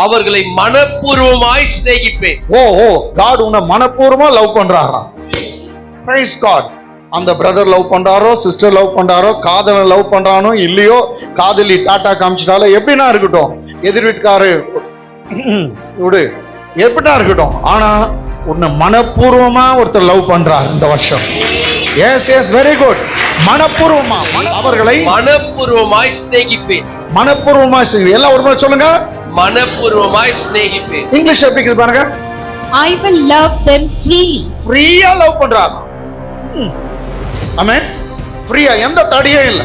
அவர்களை மனப்பூர்வமாய் சிநேகிப்பேன். God உன்னை மனப்பூர்வமா லவ் பண்றாராம். Praise God. அந்த பிரதர் லவ் பண்றாரோ, சிஸ்டர் லவ் பண்றாரோ, காதலன் லவ் பண்றானோ இல்லையோ, காதலி டாட்டா காமிச்சிட்டாலும் எப்படின்னா இருக்கட்டும், எதிர் வீட்டுக்காரு விடு எப்படின்னா இருக்கட்டும், ஆனா உன்னை மனப்பூர்வமா ஒருத்தர் லவ் பண்றார் இந்த வருஷம். Yes very good. மனப்பூர்வமா அவர்களை மனப்பூர்வமாய் சிநேகிப்பேன். மனப்பூர்வமா எல்லாம் ஒரு முறை சொல்லுங்க. மனப்பூர்வமாய் சிநேகிப்பேன். இங்கிலீஷ் எப்படி இருக்குது பாருங்க. I will love them freely. ஃப்ரீயா லவ் பண்றார். ஆமென். ஃப்ரீயா, எந்த தடையும் இல்ல.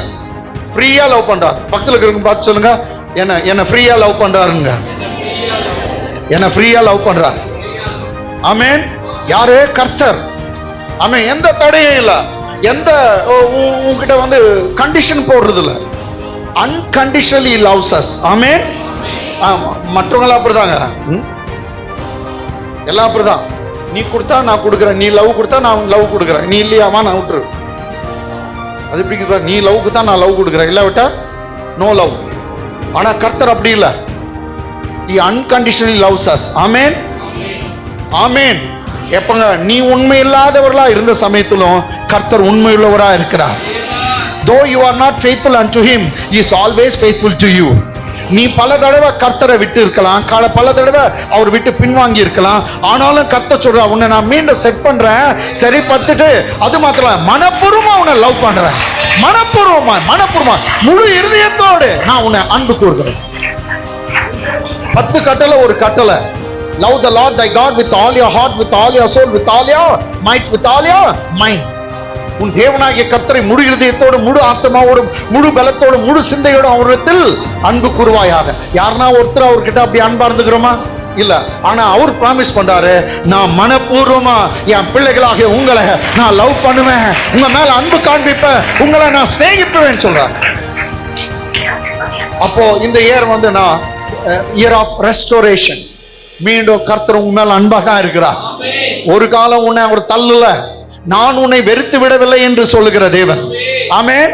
ஃப்ரீயா லவ் பண்றார். பக்கத்துல இருக்கவங்க பார்த்து சொல்லுங்க, என்ன ஃப்ரீயா லவ் பண்றாருங்க. என்ன ஃப்ரீயா லவ் பண்றார். ஆமென். யாரு? கர்த்தர். ஆமென். எந்த தடையும் இல்ல. எந்த உங்ககிட்ட வந்து கண்டிஷன் போடுறது இல்ல. Unconditionally loves us. ஆமென். மற்றவங்க அப்படிதாங்க, எல்லாம் அப்படிதான். நீ கொடுத்தா நான் கொடுக்குறேன், நீ லவ் கொடுத்தா நான் லவ் கொடுக்குறேன், நீ இல்லையாமா நான் விட்டுரு. அது எப்படி? நீ லவ்க்கு தான் நான் லவ் கொடுக்குறேன், இல்ல விட்டா நோ லவ். ஆனா கர்த்தர் அப்படி இல்லை. He unconditionally loves us. ஆமென். ஆமென். எப்பங்க நீ உண்மை இல்லாதவர்களா இருந்த சமயத்திலும் கர்த்தர் உண்மையுள்ளவரா இருக்கிறார். Though you are not faithful unto him, he is always faithful to you. நீ பல தடவை கர்த்தரை விட்டு இருக்கலாம், பல தடவை அவர் விட்டு பின்வாங்கி இருக்கலாம், ஆனாலும் கர்த்தர் சொல்றா, உன்னை நான் மீண்டும் செட் பண்றேன், சரி பத்துட்டு அது மாத்திரம் மனப்பூர்வமா உன்னை லவ் பண்றேன். மனப்பூர்வமா முழு இருதயத்தோடு நான் உன்னை அன்பு கூறுகிறேன். 10 கட்டளை ஒரு கட்டளை. Love the Lord thy God with all your heart, with all your soul, with all your might, with all your mind. உன் தேவனாகிய கர்த்தரை முழு இருதயத்தோடு, முழு ஆத்மாவோடு, முழு பலத்தோடு, முழு சிந்தையோடு அவரிடத்தில் அன்பு கூறுவாயாக. யாருன்னா ஒருத்தர் அவர்கிட்ட அப்படி அன்பா இருந்துக்கிறோமா? இல்ல. ஆனா அவர் ப்ராமிஸ் பண்றாரு, நான் மனப்பூர்வமா என் பிள்ளைகளாகிய உங்களை நான் லவ் பண்ணுவேன், உங்க மேல அன்பு காண்பிப்பேன், உங்களை நான் சிநேகிப்பேன் சொல்றாரு. அப்போ இந்த இயர் வந்து நான் இயர் ஆஃப் ரெஸ்டோரேஷன். மீண்டும் கர்த்தர் உங்க மேல அன்பா தான் இருக்கிறார். ஒரு காலம் உன்னை அவர் தள்ளல, நான் உன்னை வெறுத்து விடவில்லை என்று சொல்லுகிற தேவன். ஆமென்.